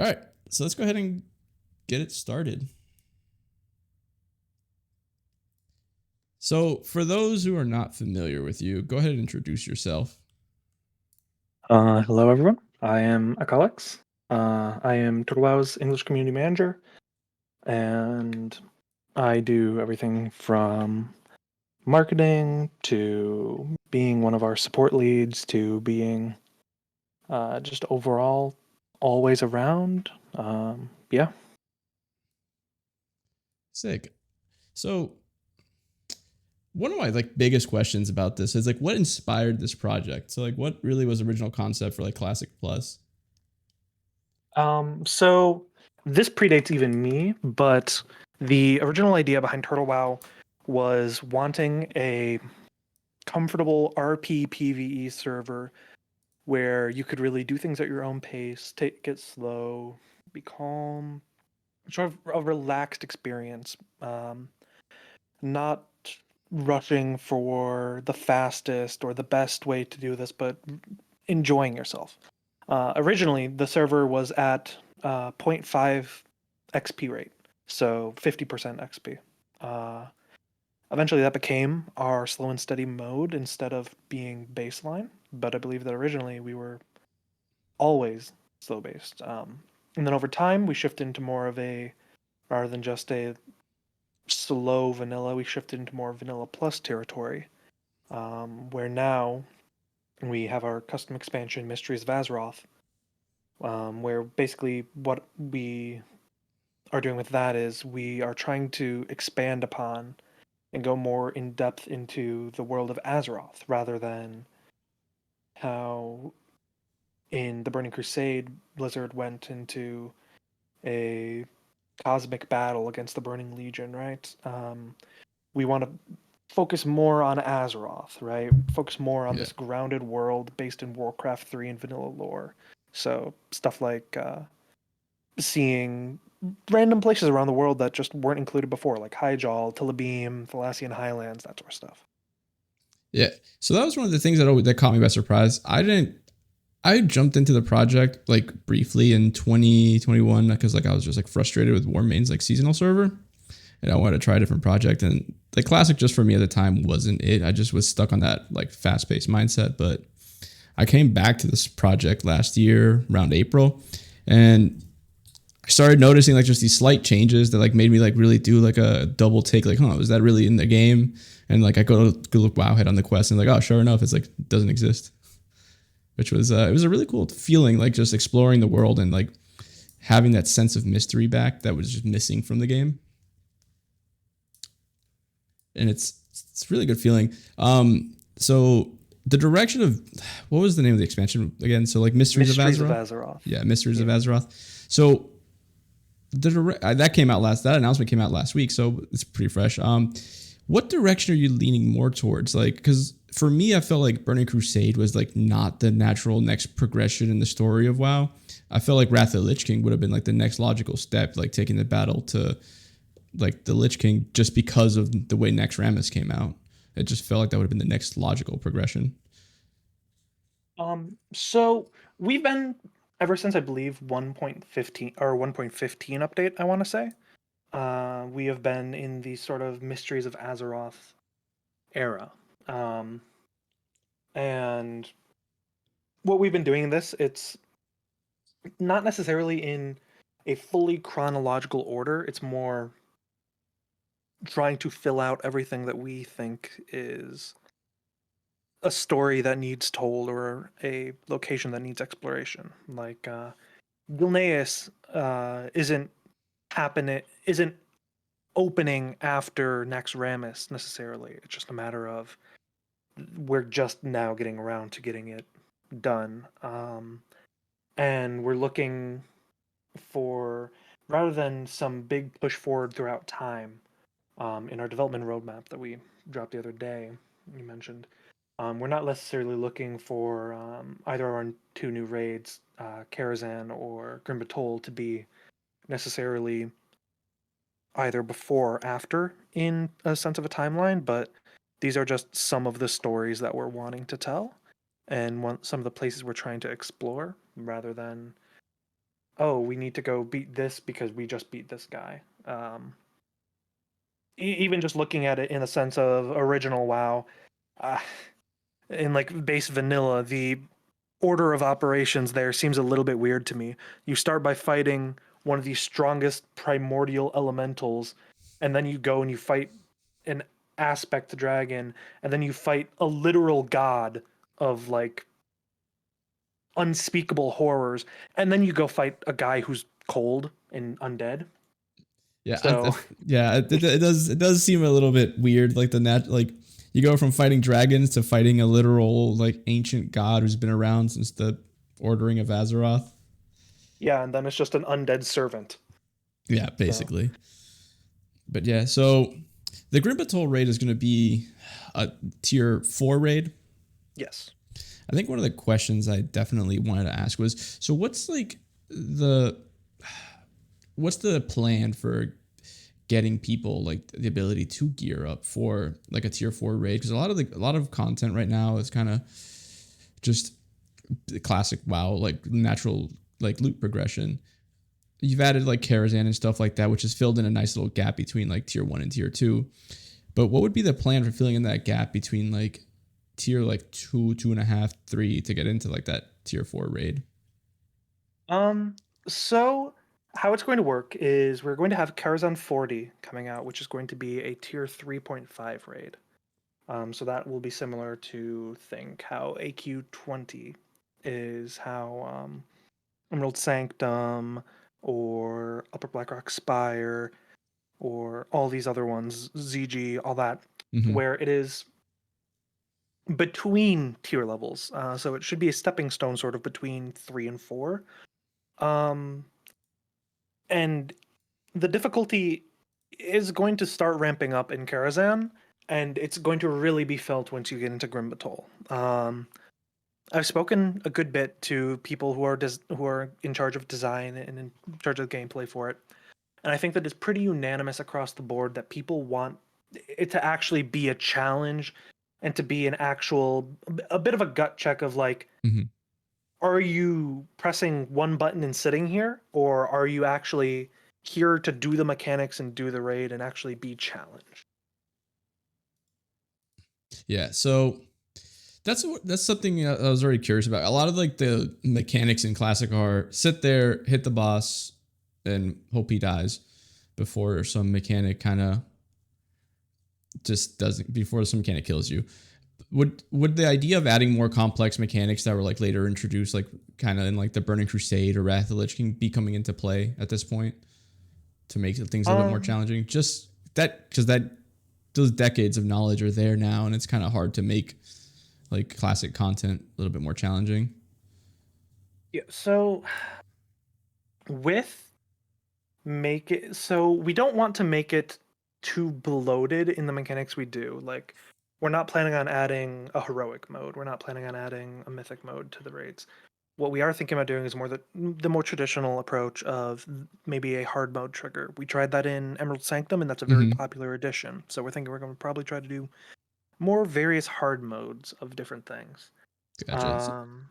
All right, so let's go ahead and get it started. So, for those who are not familiar with you, go ahead and introduce yourself. Hello, everyone. I am Akalix. I am WoW's English Community Manager, and I do everything from marketing to being one of our support leads to being just overall always around. Yeah. Sick. So, one of my biggest questions about this is what inspired this project? So, what really was the original concept for Classic Plus? So this predates even me, but the original idea behind Turtle WoW was wanting a comfortable RP PvE server where you could really do things at your own pace, take it slow, be calm, sort of a relaxed experience, not rushing for the fastest or the best way to do this, but enjoying yourself. Originally, the server was at 0.5 XP rate, so 50% XP. Eventually, that became our slow and steady mode instead of being baseline. But I believe that originally we were always slow based. And then over time, we shifted into more of a, rather than just a slow vanilla, we shifted into more vanilla plus territory, where now we have our custom expansion, Mysteries of Azeroth, where basically what we are doing with that is we are trying to expand upon and go more in depth into the world of Azeroth rather than how in the Burning Crusade Blizzard went into a cosmic battle against the Burning Legion, right? We want to focus more on Azeroth, right? Focus more on Yeah. this grounded world based in Warcraft 3 and vanilla lore. So stuff like seeing random places around the world that just weren't included before, like Hyjal, Tillabeam, Thalassian Highlands, that sort of stuff. Yeah. So that was one of the things that caught me by surprise. I jumped into the project briefly in 2021 because I was just frustrated with Warmane's seasonal server, and I wanted to try a different project. And the Classic just for me at the time wasn't it. I just was stuck on that fast paced mindset. But I came back to this project last year around April, and I started noticing just these slight changes that made me really do a double take, is that really in the game? And I go look Wowhead on the quest and oh, sure enough, it's doesn't exist. Which was it was a really cool feeling, just exploring the world and having that sense of mystery back that was just missing from the game. And it's a really good feeling. So the direction of what was the name of the expansion again? So Mysteries of Azeroth. Yeah, Mysteries of Azeroth. So that came out that announcement came out last week, so it's pretty fresh. What direction are you leaning more towards? Because for me, I felt like Burning Crusade was not the natural next progression in the story of WoW. I felt like Wrath of the Lich King would have been the next logical step, taking the battle to the Lich King, just because of the way Next Rammus came out. It just felt like that would have been the next logical progression. So we've been ever since I believe 1.15 or 1.15 update, I want to say. We have been in the sort of Mysteries of Azeroth era. And what we've been doing in this, it's not necessarily in a fully chronological order. It's more trying to fill out everything that we think is a story that needs told or a location that needs exploration. Like Gilneas isn't opening after Next Rammus necessarily. It's just a matter of we're just now getting around to getting it done. And we're looking for, rather than some big push forward throughout time, in our development roadmap that we dropped the other day, you mentioned, we're not necessarily looking for either of our two new raids, Karazhan or Grim Batol, to be necessarily either before or after in a sense of a timeline, but these are just some of the stories that we're wanting to tell and some of the places we're trying to explore rather than oh, we need to go beat this because we just beat this guy. Even just looking at it in a sense of original WoW, uh, in like base vanilla, the order of operations there seems a little bit weird to me. You start by fighting one of the strongest primordial elementals, and then you go and you fight an aspect dragon, and then you fight a literal god of like unspeakable horrors, and then you go fight a guy who's cold and undead. Yeah, So yeah, it does seem a little bit weird. Like like you go from fighting dragons to fighting a literal like ancient god who's been around since the ordering of Azeroth. yeah, and then it's just an undead servant. Yeah, So basically. But yeah, so the Grim Patrol raid is going to be a tier 4 raid. yes. I think one of the questions I definitely wanted to ask was, so what's the plan for getting people like the ability to gear up for like a tier 4 raid? Because a lot of content right now is kind of just the classic WoW, like natural like loot progression. You've added like Karazhan and stuff like that, which has filled in a nice little gap between like tier 1 and tier 2. But what would be the plan for filling in that gap between like tier like 2, 2.5, 3 to get into like that tier 4 raid? Um, so how it's going to work is we're going to have Karazhan 40 coming out, which is going to be a tier 3.5 raid. So that will be similar to think how AQ 20 is how Emerald Sanctum or Upper Blackrock Spire or all these other ones, ZG, all that, Mm-hmm. where it is between tier levels. So it should be a stepping stone sort of between 3 and 4. Um, and the difficulty is going to start ramping up in Karazhan, and it's going to really be felt once you get into Grim Batol. I've spoken a good bit to people who are in charge of design and in charge of gameplay for it, and I think that it's pretty unanimous across the board that people want it to actually be a challenge and to be an actual a bit of a gut check of like, Mm-hmm. are you pressing one button and sitting here, or are you actually here to do the mechanics and do the raid and actually be challenged? Yeah, so that's something I was already curious about. A lot of like the mechanics in classic are sit there, hit the boss, and hope he dies before some mechanic kind of just doesn't before some mechanic kills you. Would the idea of adding more complex mechanics that were like later introduced, like kind of in like the Burning Crusade or Wrath of the Lich King, be coming into play at this point to make things a little bit more Um, challenging? Just that because that those decades of knowledge are there now, and it's kind of hard to make like classic content a little bit more challenging. yeah, so with make it so we don't want to make it too bloated in the mechanics we do. Like we're not planning on adding a heroic mode. We're not planning on adding a mythic mode to the raids. What we are thinking about doing is more the more traditional approach of maybe a hard mode trigger. We tried that in Emerald Sanctum, and that's a very Mm-hmm. popular addition. So we're thinking we're going to probably try to do more various hard modes of different things. Gotcha. Um,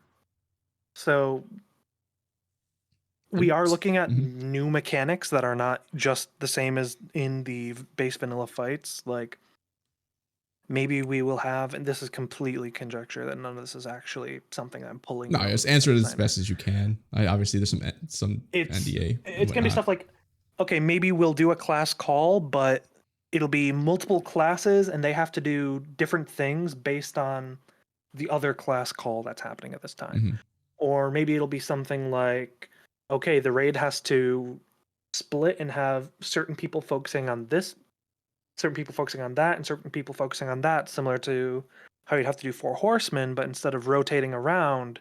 so we And are looking at mhm. new mechanics that are not just the same as in the base vanilla fights. Like maybe we will have, and this is completely conjecture that none of this is actually something I'm pulling No, out just of the answer it as designer. best as you can. Obviously there's some It's NDA and it's gonna be whatnot. stuff like, okay, maybe we'll do a class call, but it'll be multiple classes and they have to do different things based on the other class call that's happening at this time. Mm-hmm. Or maybe it'll be something like, okay, the raid has to split and have certain people focusing on this, certain people focusing on that, and certain people focusing on that, similar to how you'd have to do Four Horsemen, but instead of rotating around,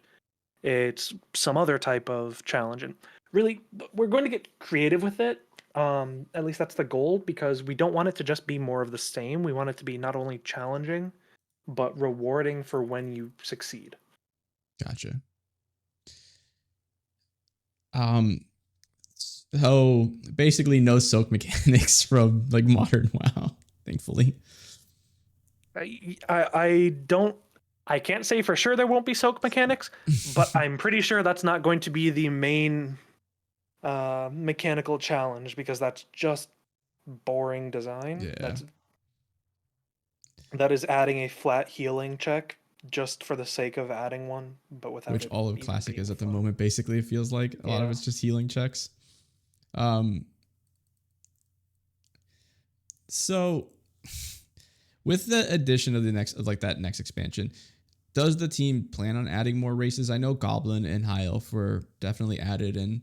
it's some other type of challenge. And really, we're going to get creative with it. At least that's the goal, because we don't want it to just be more of the same. We want it to be not only challenging, but rewarding for when you succeed. Gotcha. Um, so basically no soak mechanics from like modern WoW, thankfully. I don't I can't say for sure there won't be soak mechanics, but I'm pretty sure that's not going to be the main mechanical challenge because that's just boring design. Yeah. That is adding a flat healing check just for the sake of adding one, but without Which it all of even Classic being is at the fun. moment, basically, it feels like. A lot of Yeah. it's just healing checks. Um, so with the addition of the next, of like that next expansion, does the team plan on adding more races? I know Goblin and High Elf were definitely added, and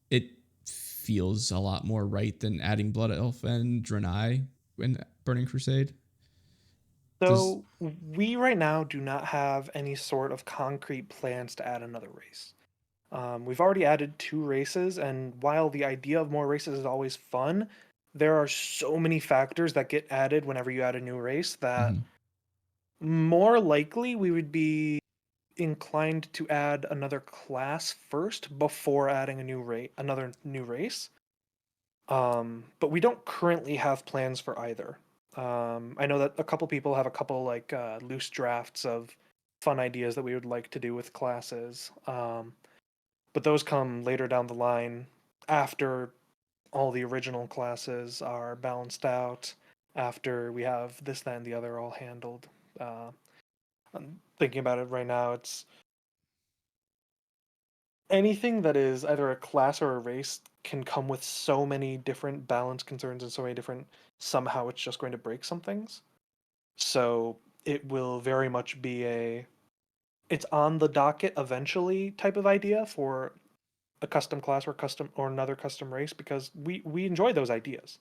it feels a lot more right than adding Blood Elf and Draenei in Burning Crusade. Does So we right now do not have any sort of concrete plans to add another race. We've already added 2 races, and while the idea of more races is always fun, there are so many factors that get added whenever you add a new race that mhm. more likely we would be inclined to add another class first before adding another new race. But we don't currently have plans for either. I know that a couple people have a couple like loose drafts of fun ideas that we would like to do with classes. But those come later down the line after all the original classes are balanced out, after we have this, that, and the other all handled. Uh, I'm thinking about it right now. It's anything that is either a class or a race can come with so many different balance concerns and so many different somehow it's just going to break some things. So it will very much be a it's on the docket eventually type of idea for a custom class or custom or another custom race because we enjoy those ideas.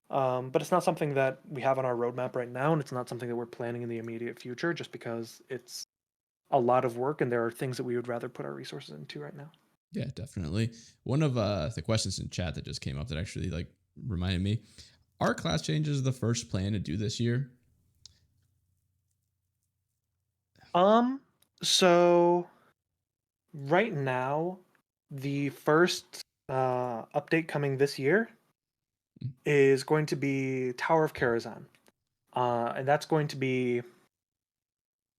But it's not something that we have on our roadmap right now, and it's not something that we're planning in the immediate future just because it's a lot of work and there are things that we would rather put our resources into right now. Yeah, definitely. One of the questions in chat that just came up that actually like reminded me: are class changes the first plan to do this year? Um, so right now, the first update coming this year is going to be Tower of Karazhan. And that's going to be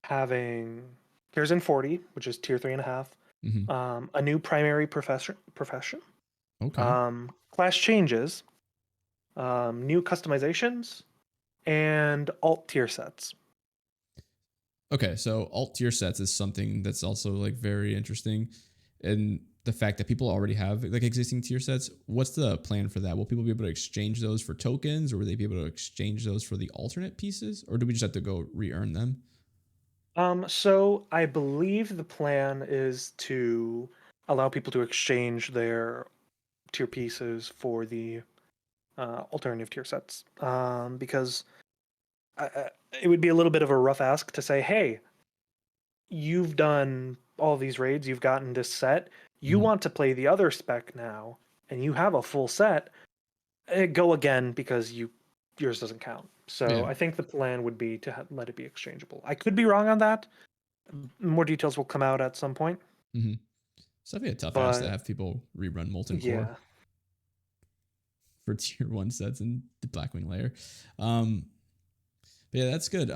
having Karazhan 40, which is tier 3.5, Mm-hmm. a new primary profession, Okay. class changes, new customizations, and alt tier sets. Okay, so alt tier sets is something that's also like very interesting, and the fact that people already have like existing tier sets. What's the plan for that? Will people be able to exchange those for tokens, or will they be able to exchange those for the alternate pieces, or do we just have to go re-earn them? So I believe the plan is to allow people to exchange their tier pieces for the alternative tier sets. Because it would be a little bit of a rough ask to say, hey, you've done all these raids, you've gotten this set, you Mm-hmm. want to play the other spec now, and you have a full set, go again because yours doesn't count. So Yeah. I think the plan would be to let it be exchangeable. I could be wrong on that. More details will come out at some point, Mm-hmm. It's definitely a tough ask to but have people rerun Molten Core yeah. for tier one sets in the Blackwing layer. Um, but yeah, that's good.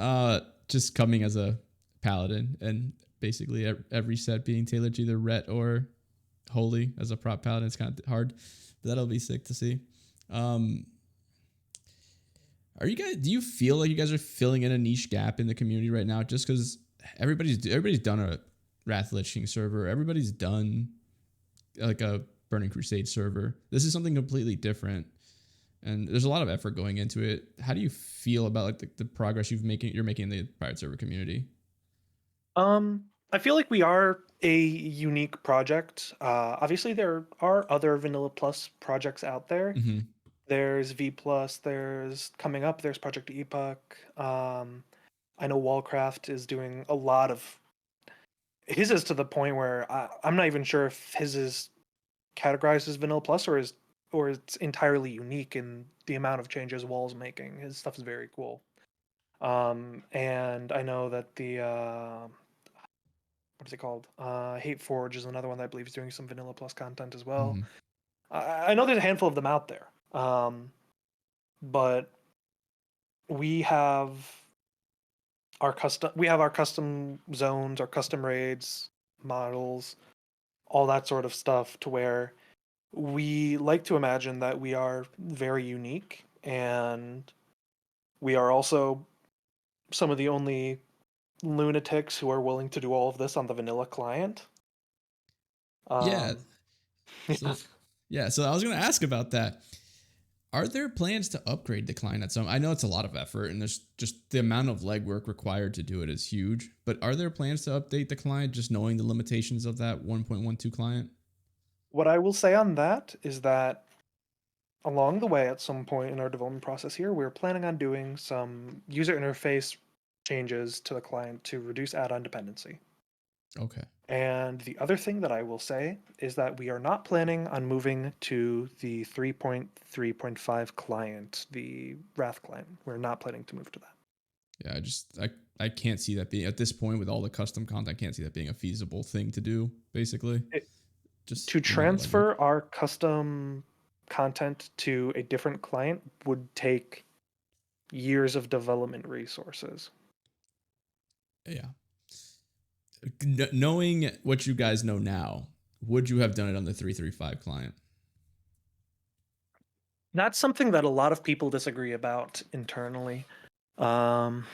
Just coming as a paladin and basically every set being tailored to either Ret or Holy as a prop paladin. It's kind of hard, but that'll be sick to see. Um, are you guys? Do you feel like you guys are filling in a niche gap in the community right now? Just because everybody's done a Wrath Lich King server, everybody's done like a Burning Crusade server. This is something completely different, and there's a lot of effort going into it. How do you feel about like the progress you're making in the private server community? I feel like we are a unique project. Obviously, there are other Vanilla Plus projects out there. Mm-hmm. There's V Plus. There's coming up. There's Project Epoch. I know Wallcraft is doing a lot of. His is to the point where I'm not even sure if his is categorized as Vanilla Plus or it's entirely unique in the amount of changes Wall's making. His stuff is very cool. And I know that the what is it called? Hate Forge is another one that I believe is doing some Vanilla Plus content as well. Mm-hmm. I know there's a handful of them out there, but we have our custom zones, our custom raids, models, all that sort of stuff to where We like to imagine that we are very unique, and we are also some of the only lunatics who are willing to do all of this on the vanilla client. Yeah. Yeah. So yeah, so I was gonna ask about that. Are there plans to upgrade the client at some? I know it's a lot of effort, and there's just the amount of legwork required to do it is huge. But are there plans to update the client, just knowing the limitations of that 1.12 client? What I will say on that is that along the way, at some point in our development process here, we're planning on doing some user interface changes to the client to reduce add-on dependency. Okay. And the other thing that I will say is that we are not planning on moving to the 3.3.5 client, the Wrath client. We're not planning to move to that. Yeah, I can't see that being at this point with all the custom content. I can't see that being a feasible thing to do. Basically, It, just to the amount of legwork. transfer our custom content to a different client would take years of development resources. Yeah. Knowing what you guys know now, would you have done it on the 335 client? That's something that a lot of people disagree about internally. Um,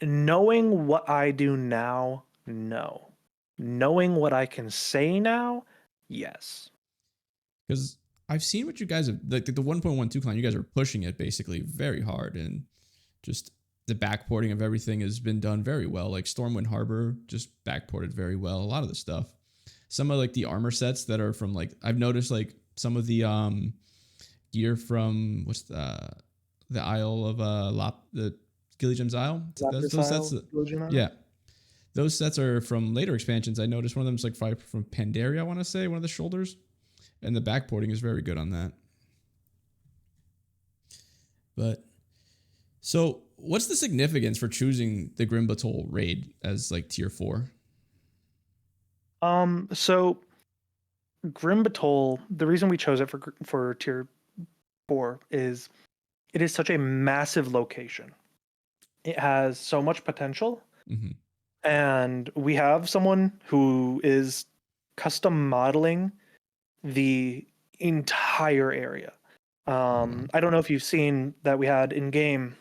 Knowing what I do now, no. Knowing what I can say now, yes. Because I've seen what you guys have, like the 1.12 client, you guys are pushing it basically very hard, and just the backporting of everything has been done very well. Like Stormwind Harbor just backported very well. A lot of the stuff. Some of like the armor sets that are from like I've noticed like some of the gear from what's the Isle of the Gilligan's Isle. Those sets, Lapis Legionnaire? yeah, those sets are from later expansions. I noticed one of them is like from Pandaria. I want to say one of the shoulders, and the backporting is very good on that. But so, what's the significance for choosing the Grim Batol raid as like tier 4? So Grim Batol, the reason we chose it for tier 4 is it is such a massive location. It has so much potential, Mm-hmm. and we have someone who is custom modeling the entire area. Oh, wow. I don't know if you've seen that we had in game.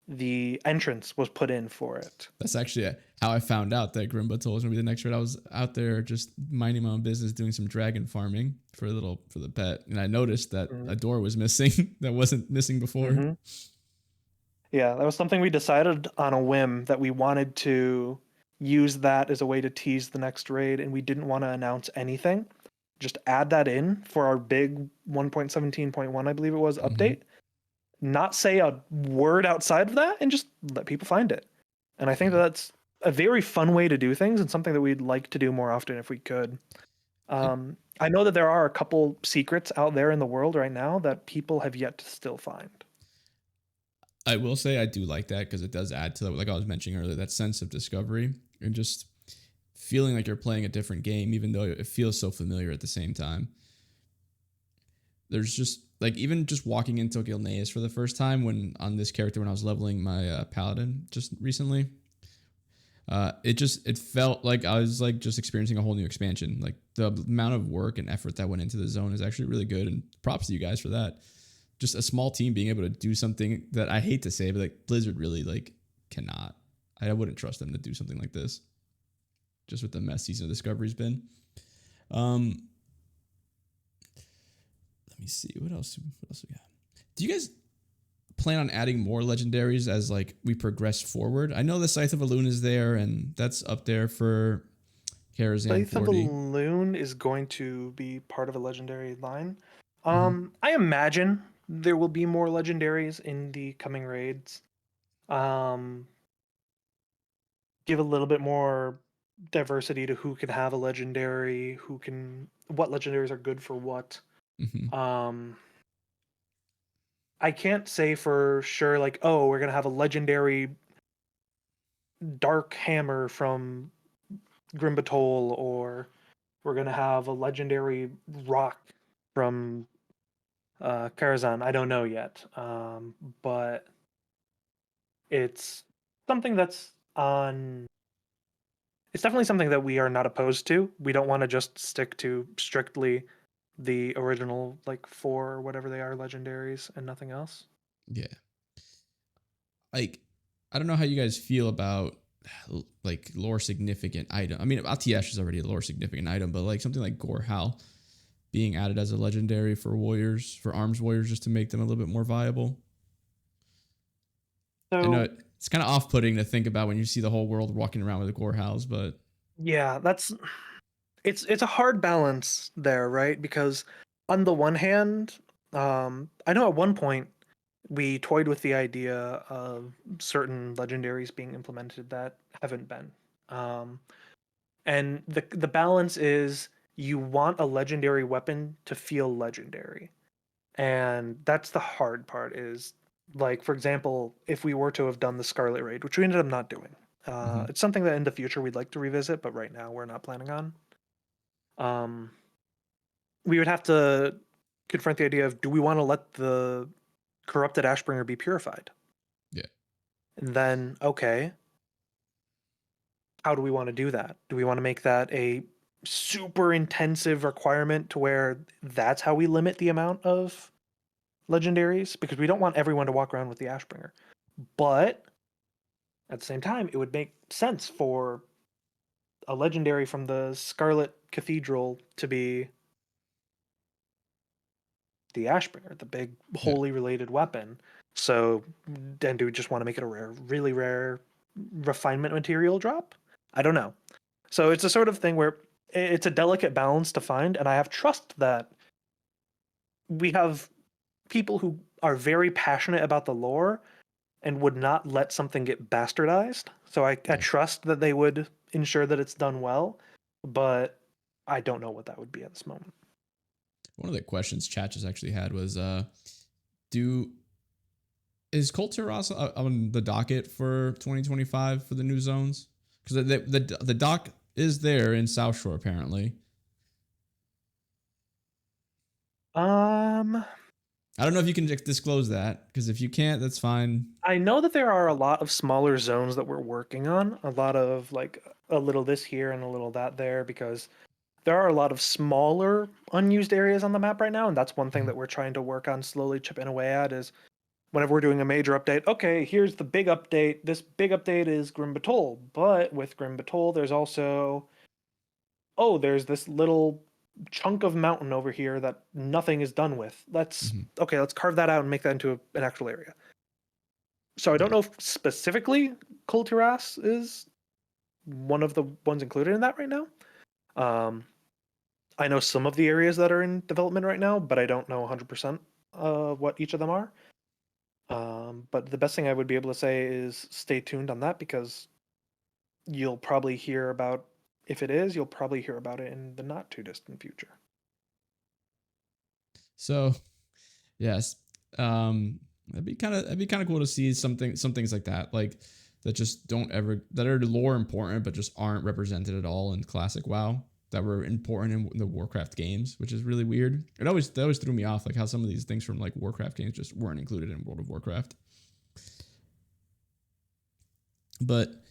The entrance was put in for it. That's actually how I found out that Grim Batol was gonna be the next raid. I was out there just minding my own business, doing some dragon farming for the pet, and I noticed that Mm-hmm. a door was missing that wasn't missing before. Mm-hmm. Yeah, that was something we decided on a whim that we wanted to use that as a way to tease the next raid, and we didn't want to announce anything. Just add that in for our big 1.17.1, I believe it was, Mm-hmm. update. Not say a word outside of that, and just let people find it. And I think Yeah. that's a very fun way to do things, and something that we'd like to do more often if we could. I, I know that there are a couple secrets out there in the world right now that people have yet to still find. I will say I do like that because it does add to, like I was mentioning earlier, that sense of discovery and just feeling like you're playing a different game, even though it feels so familiar at the same time. There's just like even just walking into Gilneas for the first time when on this character when I was leveling my paladin just recently, it felt like I was like just experiencing a whole new expansion. Like the amount of work and effort that went into the zone is actually really good, and props to you guys for that. Just a small team being able to do something that I hate to say, but like Blizzard really like cannot. I wouldn't trust them to do something like this. Just with the mess season of Discovery's been. Um, Let me see what else. What else we got? Do you guys plan on adding more legendaries as like we progress forward? I know the Scythe of Elune is there, and that's up there for Karazhan Faith of 40. Loon is going to be part of a legendary line. Mm-hmm. I imagine there will be more legendaries in the coming raids. Um, give a little bit more diversity to who can have a legendary, what legendaries are good for what. Mm-hmm. Um, I can't say for sure, like, oh, we're gonna have a legendary dark hammer from Grimbatol, or we're gonna have a legendary rock from Karazhan. I don't know yet, but it's something that's on it's definitely something that we are not opposed to. We don't want to just stick to strictly the original like 4 or whatever they are legendaries and nothing else. Yeah. Like, I don't know how you guys feel about like lore significant item. I mean, Atiash is already a lore significant item, but like something like Gorehal being added as a legendary for warriors, for arms warriors, just to make them a little bit more viable. I know So it's kind of off-putting to think about when you see the whole world walking around with a Gorehals, but yeah, it's a hard balance there, right? Because on the one hand, I know at one point we toyed with the idea of certain legendaries being implemented that haven't been. Um, and the balance is you want a legendary weapon to feel legendary. And that's the hard part is like for example, if we were to have done the Scarlet Raid, which we ended up not doing. mhm. It's something that in the future we'd like to revisit, but right now we're not planning on. Um, we would have to confront the idea of do we want to let the corrupted Ashbringer be purified? Yeah, And then, okay, how do we want to do that? Do we want to make that a super intensive requirement to where that's how we limit the amount of legendaries? Because we don't want everyone to walk around with the Ashbringer. But at the same time, it would make sense for a legendary from the Scarlet Cathedral to be the Ashbringer, the big yeah. holy related weapon. So, then do we just want to make it a rare, really rare refinement material drop? I don't know. So it's a sort of thing where it's a delicate balance to find, and I have trust that we have people who are very passionate about the lore and would not let something get bastardized. So I Yeah. trust that they would ensure that it's done well, but I don't know what that would be at this moment. One of the questions chat just actually had was, do is Colteros on the docket for 2025 for the new zones? Because the dock is there in South Shore apparently. Um, I don't know if you can disclose that, because if you can't, that's fine. I know that there are a lot of smaller zones that we're working on, a lot of like a little this here and a little that there, because there are a lot of smaller unused areas on the map right now, and that's one thing Mhm. that we're trying to work on slowly chipping away at is whenever we're doing a major update, okay, here's the big update. This big update is Grim Batol, but with Grim Batol, there's also there's this little chunk of mountain over here that nothing is done with. Mhm. Let's carve that out and make that into an actual area. So I don't Yeah. know if specifically Kulturas is one of the ones included in that right now. Um, I know some of the areas that are in development right now, but I don't know 100% what each of them are. But the best thing I would be able to say is stay tuned on that because you'll probably hear about if it is, you'll probably hear about it in the not too distant future. So yes, that'd be kind of cool to see some things like that, like that just don't ever that are lore important but just aren't represented at all in classic WoW, that were important in the Warcraft games, which is really weird. That always threw me off, like how some of these things from like Warcraft games just weren't included in World of Warcraft. But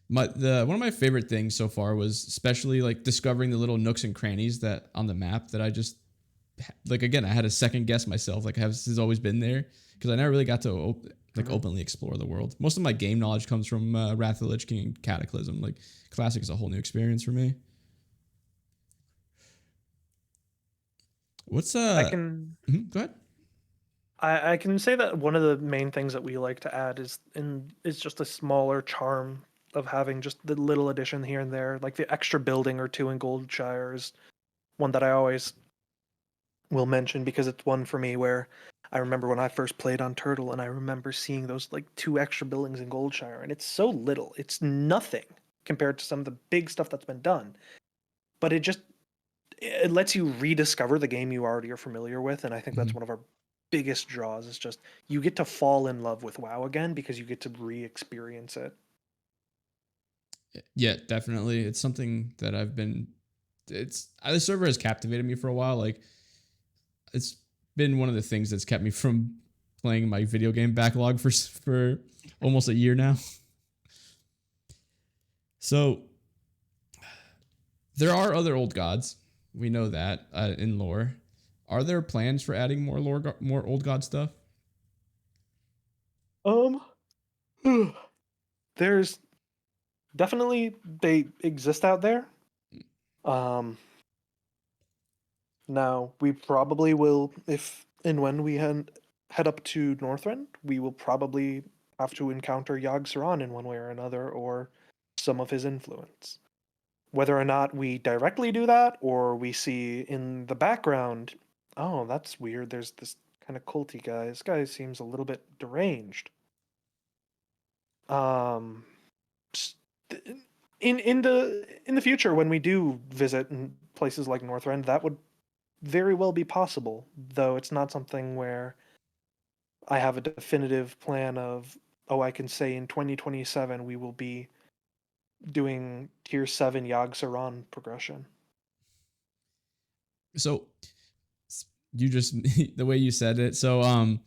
the one of my favorite things so far was especially like discovering the little nooks and crannies that on the map that I just like, again, I had to second guess myself, like this has always been there, because I never really got to Mhm. openly explore the world. Most of my game knowledge comes from Wrath of the Lich King and Cataclysm. Like Classic is a whole new experience for me. What's I can go ahead. I can say that one of the main things that we like to add is just a smaller charm of having just the little addition here and there, like the extra building or two in Goldshire is one that I always will mention because it's one for me where I remember when I first played on Turtle and I remember seeing those like two extra buildings in Goldshire and it's so little. It's nothing compared to some of the big stuff that's been done. But it lets you rediscover the game you already are familiar with and I think that's Mhm. one of our biggest draws is just you get to fall in love with WoW again because you get to re-experience it. Yeah, definitely. It's something that I've been. It's the server has captivated me for a while. Like it's been one of the things that's kept me from playing my video game backlog for almost a year now. So there are other old gods. We know that in lore. Are there plans for adding more old god stuff? Um, there's definitely they exist out there. Um, Now we probably will, if and when we head up to Northrend, we will probably have to encounter Yogg Saron in one way or another, or some of his influence. Whether or not we directly do that, or we see in the background, oh, that's weird. There's this kind of culty guy. This guy seems a little bit deranged. Um, in the future, when we do visit places like Northrend, that would very well be possible, though it's not something where I have a definitive plan of, oh, I can say in 2027 we will be doing tier 7 Yogg Saron progression. So you just the way you said it. So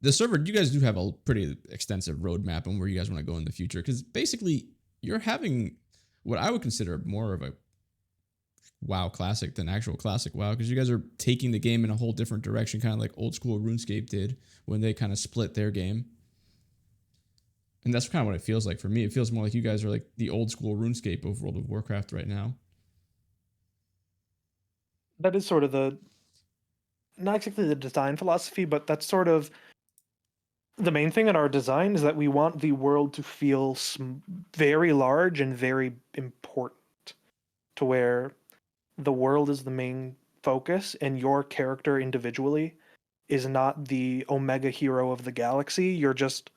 the server, you guys do have a pretty extensive roadmap on where you guys want to go in the future, because basically you're having what I would consider more of a WoW classic than actual classic WoW, because you guys are taking the game in a whole different direction, kind of like old school RuneScape did when they kind of split their game. And that's kind of what it feels like for me. It feels more like you guys are like the old school RuneScape of World of Warcraft right now. That is sort of not exactly the design philosophy, but that's sort of the main thing in our design, is that we want the world to feel very large and very important, to where the world is the main focus and your character individually is not the omega hero of the galaxy. You're just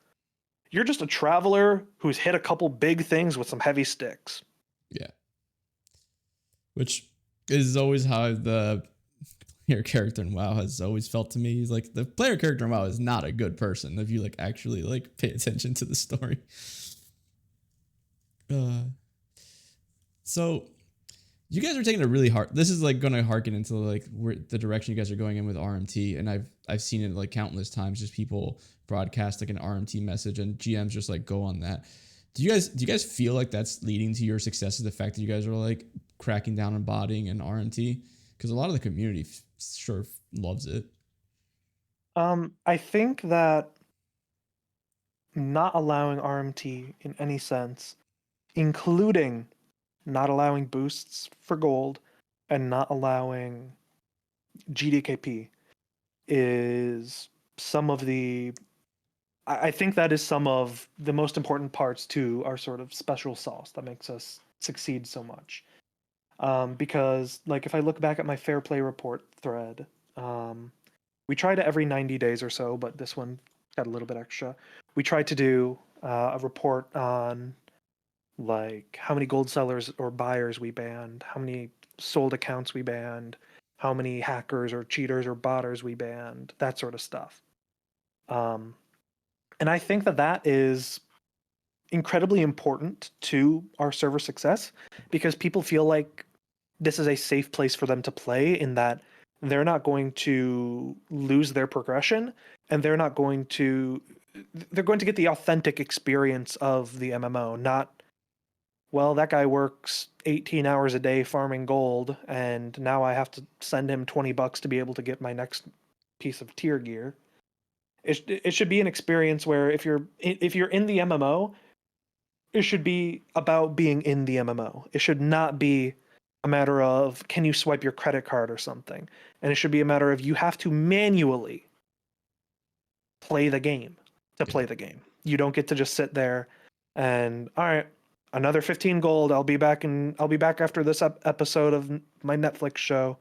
a traveler who's hit a couple big things with some heavy sticks. Yeah. Which is always how the player character in WoW has always felt to me. He's like, the player character in WoW is not a good person if you like actually like pay attention to the story. So you guys are taking a really hard. This is like going to harken into like where the direction you guys are going in with RMT, and I've seen it like countless times. Just people broadcast like an RMT message, and GMs just like go on that. Do you guys feel like that's leading to your success? Is the fact that you guys are like cracking down on botting and RMT? Because a lot of the community sure loves it. I think that not allowing RMT in any sense, including not allowing boosts for gold and not allowing GDKP, is some of the I think that is some of the most important parts to our sort of special sauce that makes us succeed so much. Because, like, if I look back at my fair play report thread, we try to every 90 days or so, but this one got a little bit extra. We tried to do a report on, like, how many gold sellers or buyers we banned, how many sold accounts we banned, how many hackers or cheaters or botters we banned, that sort of stuff. And I think that that is incredibly important to our server success, because people feel like this is a safe place for them to play, in that they're not going to lose their progression, and they're going to get the authentic experience of the MMO, not, well, that guy works 18 hours a day farming gold and now I have to send him $20 to be able to get my next piece of tier gear. It should be an experience where if you're in the MMO, it should be about being in the MMO. It should not be a matter of, can you swipe your credit card or something. And it should be a matter of, you have to manually play the game to play the game. You don't get to just sit there and, all right, another 15 gold. I'll be back after this episode of my Netflix show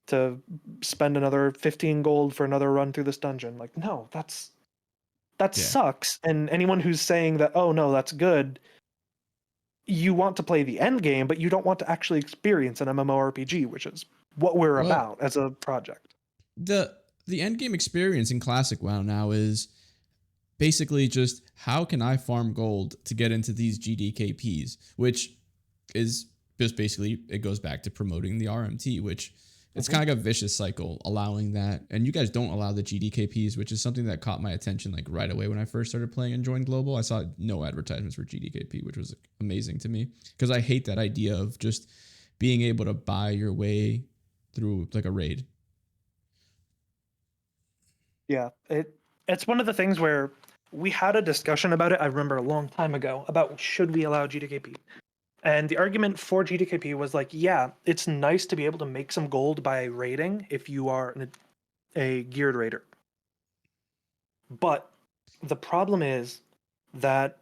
to spend another 15 gold for another run through this dungeon. Like, no, that sucks. And anyone who's saying that, oh no, that's good, you want to play the end game, but you don't want to actually experience an MMORPG, which is what we're about as a project. The end game experience in classic WoW now is basically just, how can I farm gold to get into these GDKPs, which is just basically, it goes back to promoting the RMT, which it's kind of like a vicious cycle allowing that. And you guys don't allow the GDKPs, which is something that caught my attention like right away when I first started playing and joined Global. I saw no advertisements for GDKP, which was amazing to me because I hate that idea of just being able to buy your way through like a raid. Yeah, it's one of the things where we had a discussion about it. I remember a long time ago about should we allow GDKP, and the argument for GDKP was like, yeah, it's nice to be able to make some gold by raiding if you are a geared raider. But the problem is that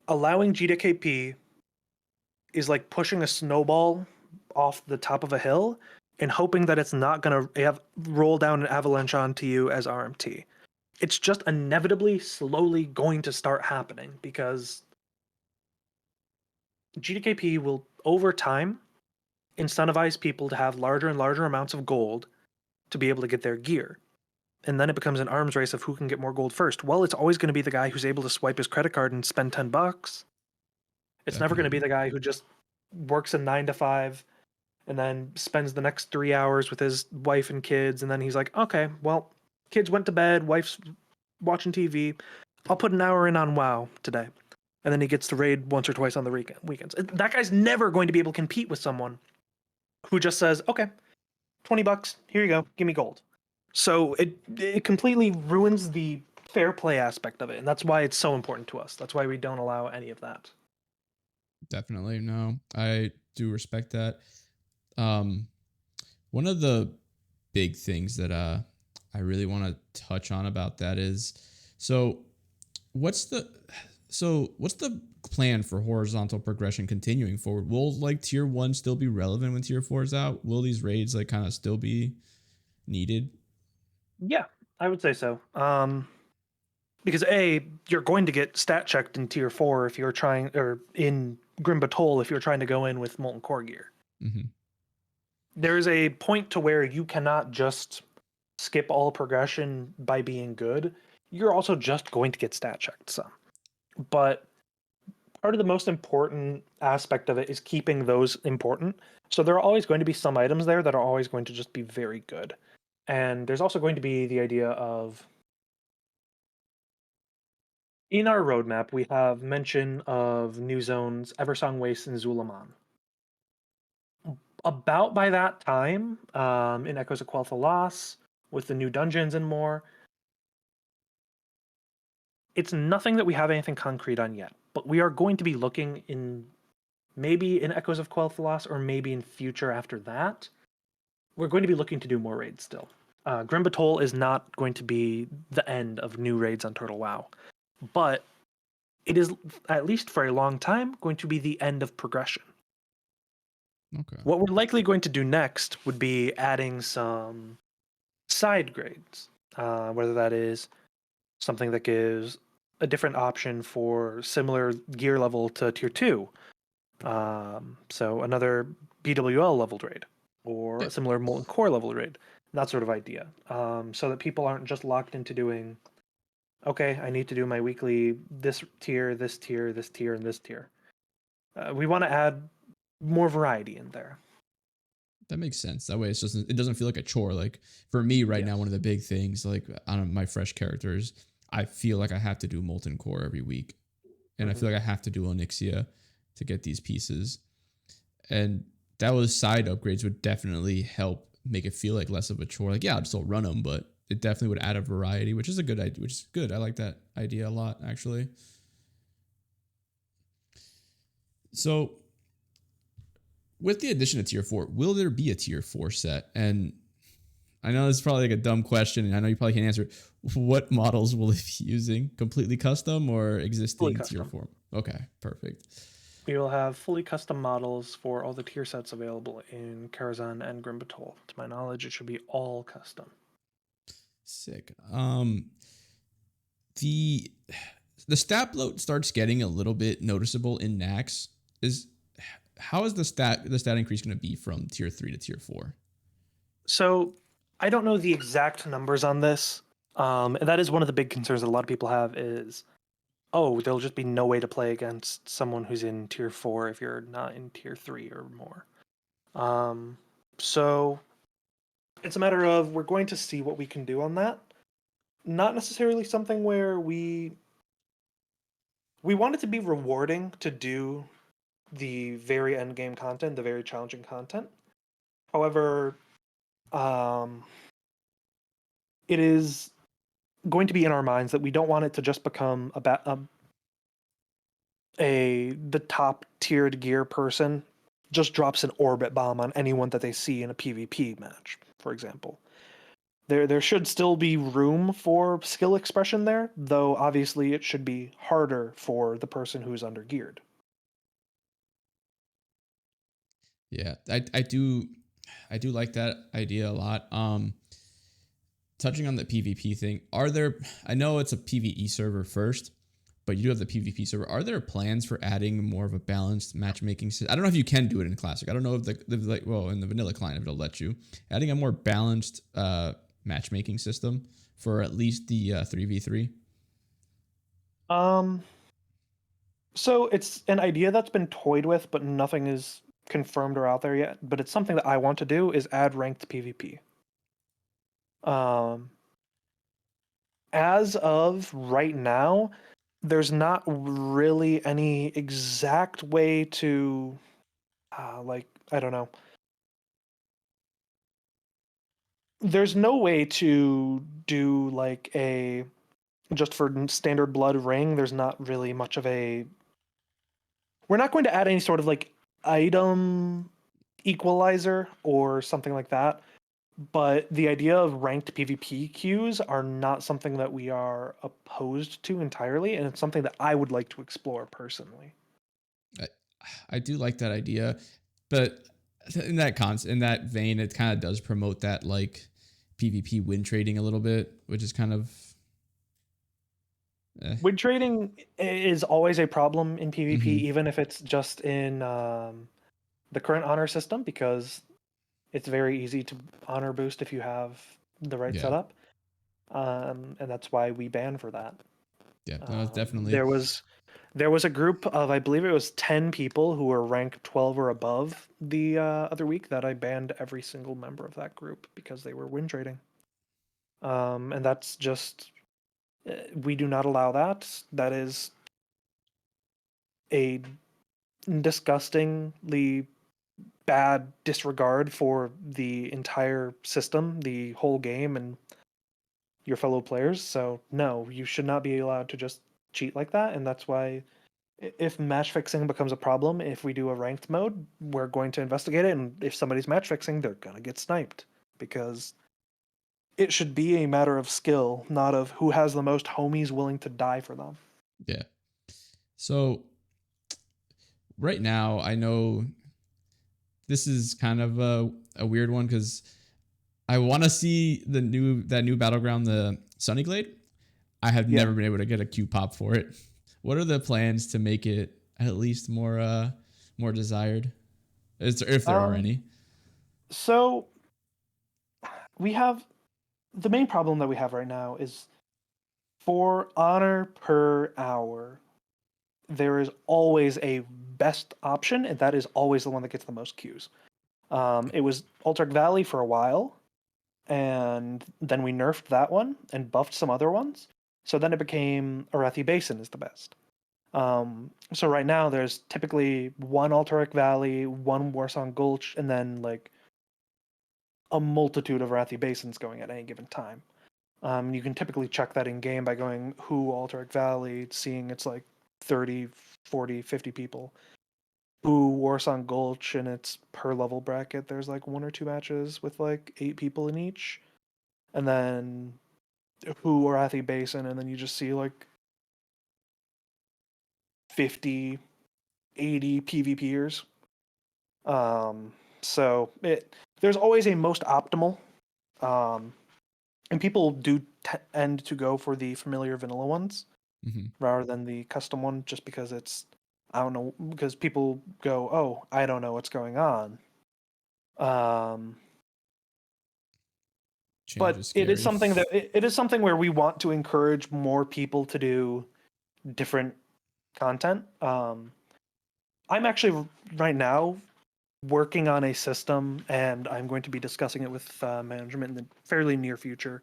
allowing GDKP is like pushing a snowball off the top of a hill and hoping that it's not going to have roll down an avalanche onto you as RMT. It's just inevitably slowly going to start happening because GDKP will over time incentivize people to have larger and larger amounts of gold to be able to get their gear. And then it becomes an arms race of who can get more gold first. Well, it's always going to be the guy who's able to swipe his credit card and spend $10. It's never going to be Definitely. the guy who just works a 9 to 5 and then spends the next 3 hours with his wife and kids. And then he's like, okay, well, kids went to bed, wife's watching TV. I'll put an hour in on WoW today. And then he gets to raid once or twice on the weekends. That guy's never going to be able to compete with someone who just says, okay, $20, here you go, give me gold. So it completely ruins the fair play aspect of it. And that's why it's so important to us. That's why we don't allow any of that. Definitely. No, I do respect that. Um, One of the big things that I really want to touch on about that is so what's the what's the plan for horizontal progression continuing forward? Will like tier 1 still be relevant when tier 4 is out? Will these raids like kind of still be needed? Yeah, I would say so. Because you're going to get stat checked in tier 4 if you're trying, or in Grim Batol if you're trying to go in with Molten Core gear. Mm-hmm. There is a point to where you cannot just skip all progression by being good. You're also just going to get stat checked some. But part of the most important aspect of it is keeping those important. So there are always going to be some items there that are always going to just be very good. And there's also going to be the idea of, in our roadmap, we have mention of new zones, Eversong Waste and Zulaman. About by that time, in Echoes of Quel'Tha Loss, with the new dungeons and more, it's nothing that we have anything concrete on yet. But we are going to be looking in maybe in Echoes of Quel'Tha Loss or maybe in future after that. We're going to be looking to do more raids still. Grim Batol is not going to be the end of new raids on Turtle WoW, but it is, at least for a long time, going to be the end of progression. Okay. What we're likely going to do next would be adding some side grades, whether that is something that gives a different option for similar gear level to tier 2. So another BWL leveled raid or Yeah. a similar Molten Core level raid, that sort of idea. So that people aren't just locked into doing, okay, I need to do my weekly this tier, this tier, this tier, and this tier. We want to add more variety in there. That makes sense. That way it doesn't feel like a chore. Like for me right now, Yes. one of the big things, like on my fresh characters, I feel like I have to do Molten Core every week. And I Mm-hmm. feel like I have to do Onyxia to get these pieces. And that was side upgrades would definitely help make it feel like less of a chore. Like, yeah, I'd still run them, but it definitely would add a variety, which is a good idea, which is good. I like that idea a lot, actually. So with the addition of tier 4, will there be a tier 4 set? And I know this is probably like a dumb question, and I know you probably can't answer it. What models will it be using? Completely custom or Fully existing tier custom. 4? Okay, perfect. We will have fully custom models for all the tier sets available in Karazhan and Grim Batol. To my knowledge, it should be all custom. Sick. The the stat bloat starts getting a little bit noticeable in Nax. Is how is the stat increase going to be from tier 3 to tier 4? So I don't know the exact numbers on this. And that is one of the big concerns that a lot of people have is, oh, there'll just be no way to play against someone who's in tier 4 if you're not in tier 3 or more. Um, So it's a matter of we're going to see what we can do on that. Not necessarily something where we want it to be rewarding to do the very end game content, the very challenging content. However, um, it is going to be in our minds that we don't want it to just become the top tiered gear person just drops an orbit bomb on anyone that they see in a PvP match, for example. There should still be room for skill expression there, though obviously it should be harder for the person who's under geared. Yeah, I do like that idea a lot. Touching on the PvP thing, are there? I know it's a PvE server first, but you do have the PvP server. Are there plans for adding more of a balanced matchmaking system? I don't know if you can do it in Classic. I don't know if in the vanilla client if it'll let you adding a more balanced matchmaking system for at least the 3v3. Um, so it's an idea that's been toyed with, but nothing is confirmed or out there yet. But it's something that I want to do is add ranked PvP. Um, as of right now, there's not really any exact way to, like, I don't know. There's no way to do like a just for standard blood ring. There's not really much of a. We're not going to add any sort of like item equalizer or something like that. But the idea of ranked PvP queues are not something that we are opposed to entirely, and it's something that I would like to explore personally. I, I do like that idea, but in that vein, it kind of does promote that like PvP win trading a little bit, which is kind of Win trading is always a problem in PvP, mm-hmm. even if it's just in the current honor system, because it's very easy to honor boost if you have the right Yeah, setup, and that's why we ban for that. yeah, no, definitely. There was a group of, I believe it was 10 people who were ranked 12 or above the other week that I banned every single member of that group because they were win trading. And that's just we do not allow that. That is a disgustingly bad disregard for the entire system, the whole game, and your fellow players. So no, you should not be allowed to just cheat like that, and that's why if match fixing becomes a problem, if we do a ranked mode, we're going to investigate it, and if somebody's match fixing, they're gonna get sniped because it should be a matter of skill, not of who has the most homies willing to die for them. Yeah. So right now, I know this is kind of a weird one because I want to see that new battleground, the Sunny Glade. I have Yeah. never been able to get a Q pop for it. What are the plans to make it at least more desired? If there are Um. any? So we have the main problem that we have right now is for honor per hour. There is always a best option, and that is always the one that gets the most Qs. It was Altaric Valley for a while, and then we nerfed that one and buffed some other ones. So then it became Arathi Basin is the best. So right now there's typically one Altaric Valley, one Warsong Gulch, and then like a multitude of Arathi Basins going at any given time. You can typically check that in game by going who Altaric Valley, seeing it's like 30, 40, 50 people. Who Warsong Gulch, and it's per level bracket. There's like one or two matches with like 8 people in each. And then who Arathi Basin, and then you just see like 50, 80 PvPers. So there's always a most optimal. Um, and people do tend to go for the familiar vanilla ones Mm-hmm. rather than the custom one just because it's I don't know because people go, "Oh, I don't know what's going on." Um, Change but is it is scary. something that it is something where we want to encourage more people to do different content. I'm actually right now working on a system, and I'm going to be discussing it with management in the fairly near future.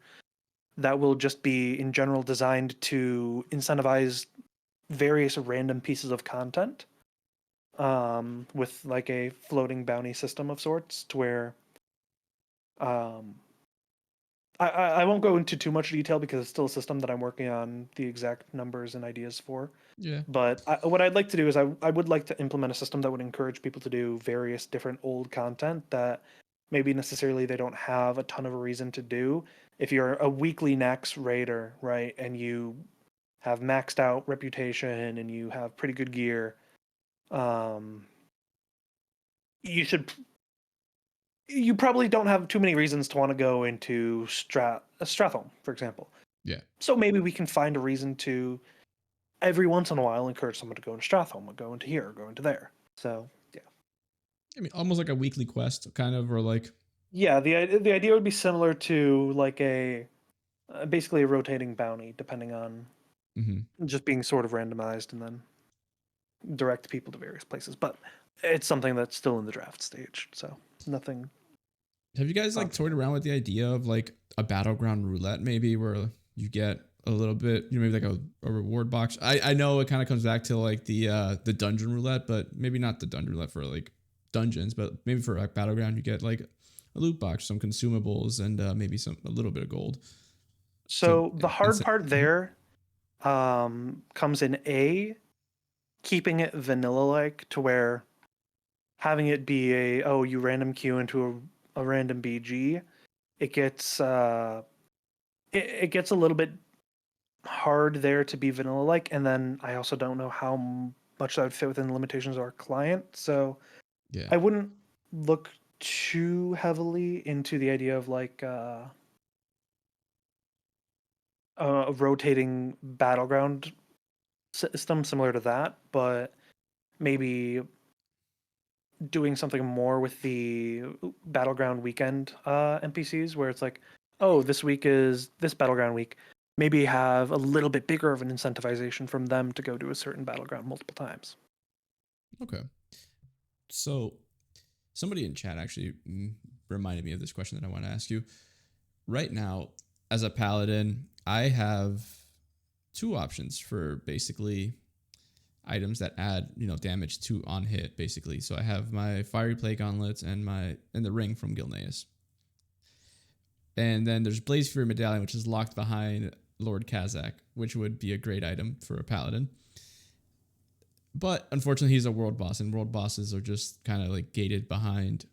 That will just be, in general, designed to incentivize various random pieces of content, with like a floating bounty system of sorts, to where um, I won't go into too much detail because it's still a system that I'm working on the exact numbers and ideas for. Yeah. But what I'd like to do is I would like to implement a system that would encourage people to do various different old content that maybe necessarily they don't have a ton of a reason to do. If you're a weekly Nax raider, right, and you have maxed out reputation and you have pretty good gear, um, you should you probably don't have too many reasons to want to go into Stratholme, for example. Yeah. So maybe we can find a reason to every once in a while encourage someone to go into Stratholme, or go into here, or go into there. So yeah, I mean, almost like a weekly quest, kind of, or like. yeah. The idea would be similar to like a basically a rotating bounty, depending on Mm-hmm. just being sort of randomized and then direct people to various places. But it's something that's still in the draft stage, so nothing Have you guys like toyed concrete. around with the idea of like a battleground roulette, maybe, where you get a little bit, maybe like a reward box? I know it kind of comes back to like the dungeon roulette, but maybe not the dungeon roulette for like dungeons, but maybe for like battleground, you get like a loot box, some consumables, and maybe a little bit of gold. So So the hard part there comes in keeping it vanilla like, to where having it be you random queue into a random BG, it gets it gets a little bit hard there to be vanilla like, and then I also don't know how much that would fit within the limitations of our client. So yeah, I wouldn't look too heavily into the idea of like a rotating battleground system similar to that, but maybe doing something more with the battleground weekend NPCs, where it's like, oh, this week is this battleground week. Maybe have a little bit bigger of an incentivization from them to go to a certain battleground multiple times. okay. So somebody in chat actually reminded me of this question that I want to ask you. Right now, as a paladin, I have two options for basically items that add damage to on hit basically. So I have my fiery plague gauntlets and the ring from Gilneas, and then there's Blaze Fury medallion, which is locked behind Lord Kazakh, which would be a great item for a paladin. But unfortunately, he's a world boss, and world bosses are just kind of like gated behind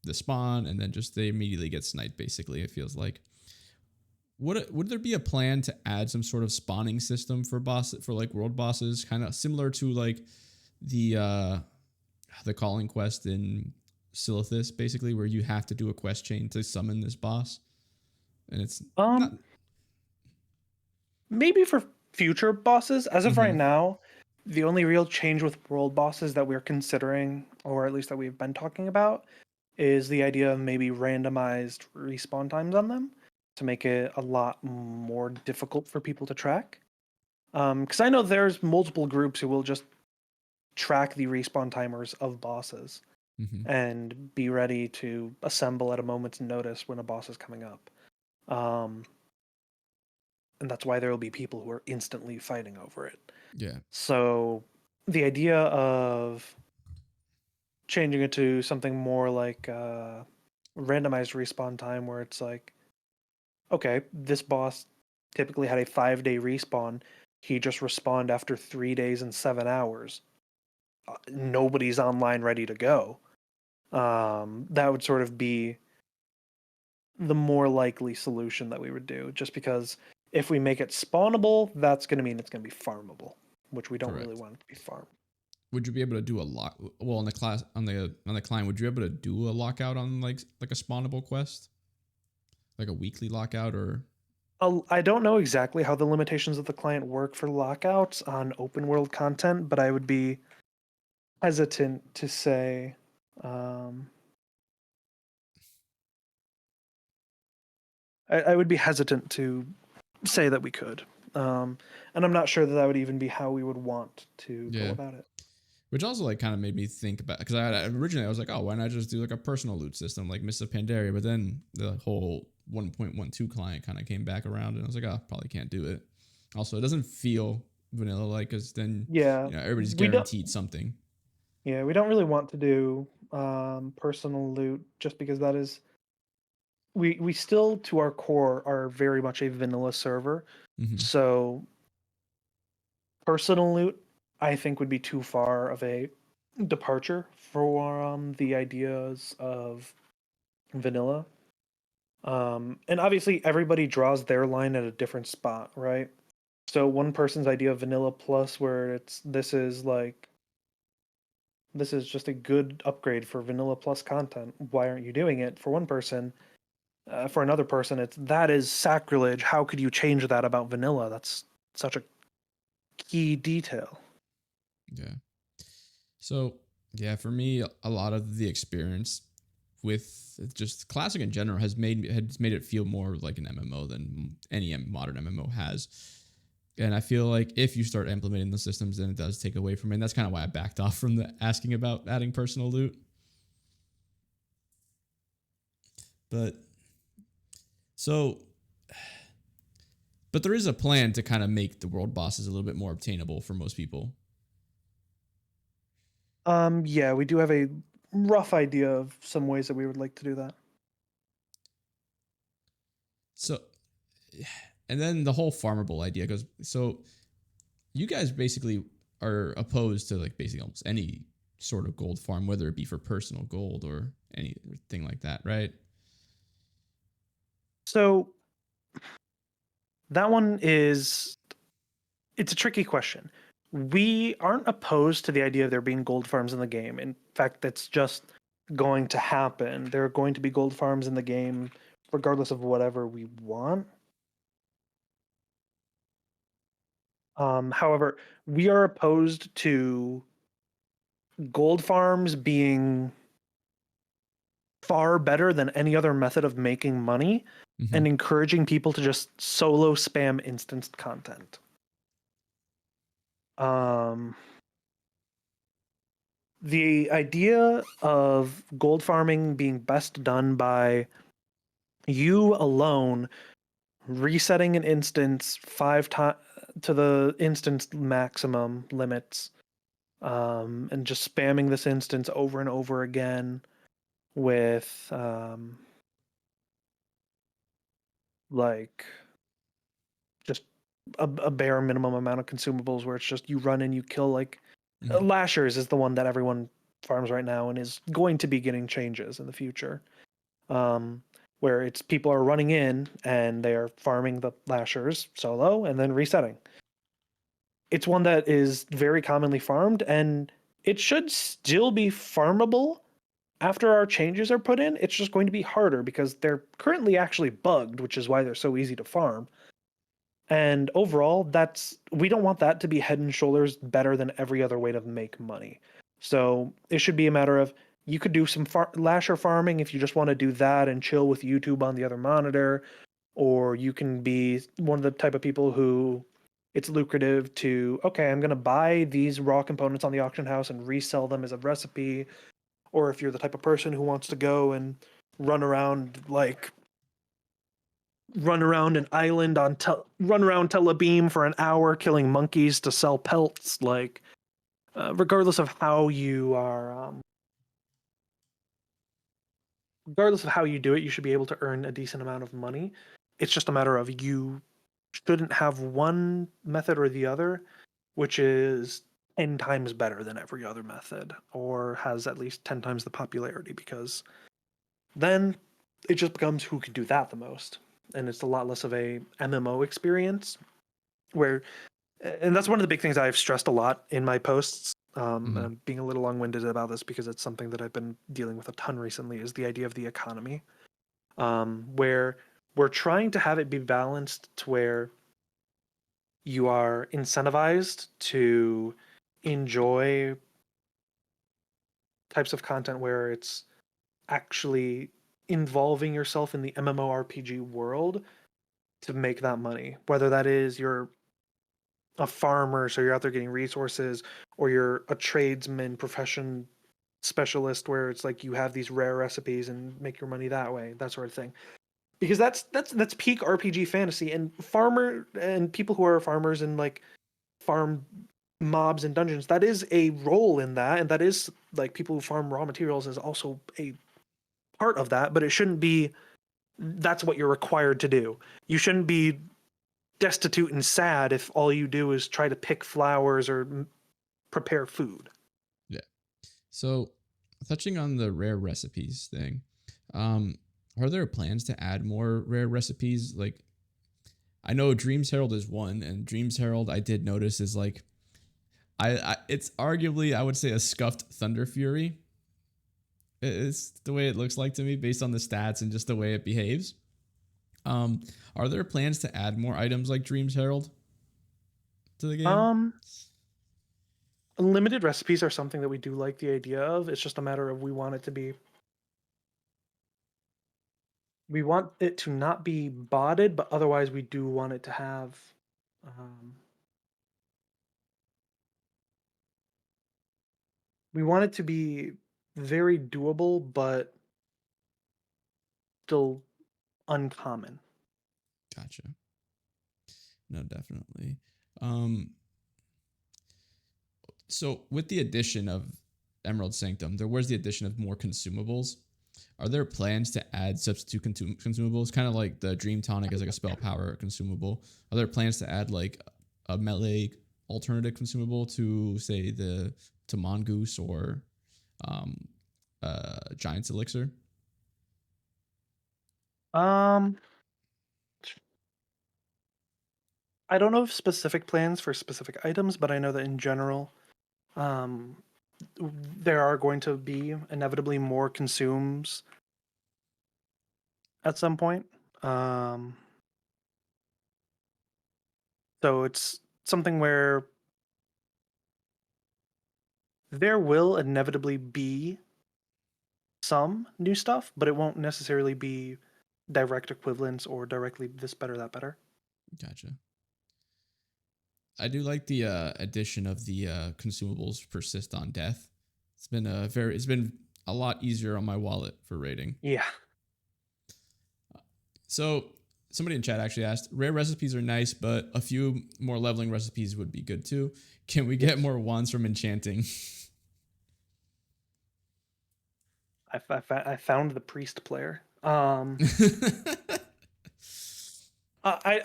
the spawn, and then just they immediately get sniped. Basically, it feels like. Would there be a plan to add some sort of spawning system for like world bosses, kind of similar to like the calling quest in Silithus, basically, where you have to do a quest chain to summon this boss, and it's not. Um, Maybe for future bosses. As of right Mm-hmm. now, the only real change with world bosses that we're considering, or at least that we've been talking about, is the idea of maybe randomized respawn times on them to make it a lot more difficult for people to track. Because I know there's multiple groups who will just track the respawn timers of bosses Mm-hmm. and be ready to assemble at a moment's notice when a boss is coming up. Um, and that's why there will be people who are instantly fighting over it. Yeah. So the idea of changing it to something more like randomized respawn time, where it's like, okay, this boss typically had a 5-day respawn. He just respawned after 3 days and 7 hours. Nobody's online ready to go. That would sort of be the more likely solution that we would do, just because if we make it spawnable, that's going to mean it's going to be farmable, which we don't really Correct. want it to be farmed. Would you be able to do a lock? Well, on the class on the client, would you be able to do a lockout on like a spawnable quest, like a weekly lockout or? I don't know exactly how the limitations of the client work for lockouts on open world content, but I would be hesitant to say. Um, I would be hesitant to say that we could, and I'm not sure that that would even be how we would want to go Yeah. about it. Which also like kind of made me think about, because originally I was like, oh, why not just do like a personal loot system like Mists of Pandaria? But then the whole 1.12 client kind of came back around, and I was like, oh, probably can't do it. Also, it doesn't feel vanilla like, because then Yeah, everybody's we don't. guaranteed something. Yeah, we don't really want to do personal loot just because that is we still to our core are very much a vanilla server. Mm-hmm. So personal loot I think would be too far of a departure from the ideas of vanilla. And obviously everybody draws their line at a different spot, right? So one person's idea of vanilla plus where this is just a good upgrade for vanilla plus content. Why aren't you doing it? For one person, for another person, it's that is sacrilege. How could you change that about vanilla? That's such a key detail. Yeah. So yeah, for me, a lot of the experience with just classic in general has made it feel more like an MMO than any modern MMO has. And I feel like if you start implementing the systems, then it does take away from it. And that's kind of why I backed off from the asking about adding personal loot. But so, but there is a plan to kind of make the world bosses a little bit more obtainable for most people. Yeah, we do have a rough idea of some ways that we would like to do that. So, and then the whole farmable idea goes. So, you guys basically are opposed to like basically almost any sort of gold farm, whether it be for personal gold or anything like that, right? So that one is it's a tricky question. We aren't opposed to the idea of there being gold farms in the game. In fact, that's just going to happen. There are going to be gold farms in the game regardless of whatever we want. However, we are opposed to gold farms being far better than any other method of making money Mm-hmm. and encouraging people to just solo spam instanced content. Um, the idea of gold farming being best done by you alone resetting an instance 5 times to the instance maximum limits, and just spamming this instance over and over again with like just a bare minimum amount of consumables where it's just you run and you kill like Mm-hmm. lashers is the one that everyone farms right now and is going to be getting changes in the future, um, where it's people are running in and they are farming the lashers solo and then resetting. It's one that is very commonly farmed and it should still be farmable after our changes are put in. It's just going to be harder because they're currently actually bugged, which is why they're so easy to farm. And overall, we don't want that to be head and shoulders better than every other way to make money. So it should be a matter of you could do some lasher farming if you just want to do that and chill with YouTube on the other monitor, or you can be one of the type of people who it's lucrative to, okay, I'm going to buy these raw components on the auction house and resell them as a recipe. Or if you're the type of person who wants to go and run around like run around an island run around Telebeam for an hour killing monkeys to sell pelts, like regardless of how you are regardless of how you do it, you should be able to earn a decent amount of money. It's just a matter of you shouldn't have one method or the other which is 10 times better than every other method or has at least 10 times the popularity, because then it just becomes who can do that the most, and it's a lot less of a MMO experience where, and that's one of the big things I've stressed a lot in my posts. And Mm-hmm. I'm being a little long-winded about this because it's something that I've been dealing with a ton recently, is the idea of the economy, where we're trying to have it be balanced to where you are incentivized to enjoy types of content where it's actually involving yourself in the MMORPG world to make that money. Whether that is you're a farmer, so you're out there getting resources, or you're a tradesman profession specialist where it's like you have these rare recipes and make your money that way, that sort of thing. Because that's peak RPG fantasy, and farmer and people who are farmers and like farm mobs and dungeons, that is a role in that, and that is like people who farm raw materials is also a part of that, but it shouldn't be that's what you're required to do. You shouldn't be destitute and sad if all you do is try to pick flowers or prepare food. Yeah. So, touching on the rare recipes thing, um, are there plans to add more rare recipes? Like, I know Dreams Herald is one, and Dreams Herald I did notice is like, it's arguably I would say a scuffed Thunder Fury. It's the way it looks like to me based on the stats and just the way it behaves. Um, are there plans to add more items like Dreams Herald to the game? Um, Limited recipes are something that we do like the idea of. It's just a matter of we want it to not be botted, but otherwise we do want it to have um, we want it to be very doable but still uncommon. Gotcha. No, definitely. Um, so with the addition of Emerald Sanctum, there was the addition of more consumables. Are there plans to add substitute consumables, kind of like the Dream Tonic as like a spell power consumable? Are there plans to add like a melee alternative consumable to say the to Mongoose or um, Giant's Elixir? Um, I don't know of specific plans for specific items, but I know that in general, um, there are going to be inevitably more consumes at some point. Um, so it's something where there will inevitably be some new stuff, but it won't necessarily be direct equivalents or directly this better, that better. Gotcha. I do like the addition of the consumables persist on death. It's been a lot easier on my wallet for rating. Yeah. So somebody in chat actually asked, rare recipes are nice, but a few more leveling recipes would be good too. Can we get Yes. more wands from enchanting? I found the priest player. I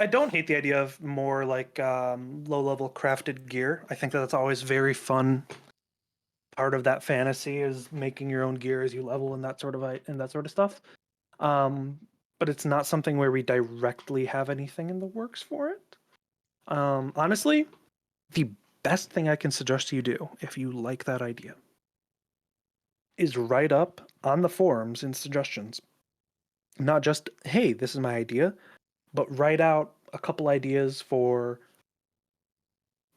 don't hate the idea of more like low level crafted gear. I think that that's always very fun. Part of that fantasy is making your own gear as you level and that sort of stuff. Um, but it's not something where we directly have anything in the works for it. Honestly, the best thing I can suggest you do if you like that idea is write up on the forums in suggestions. Not just, hey, this is my idea, but write out a couple ideas for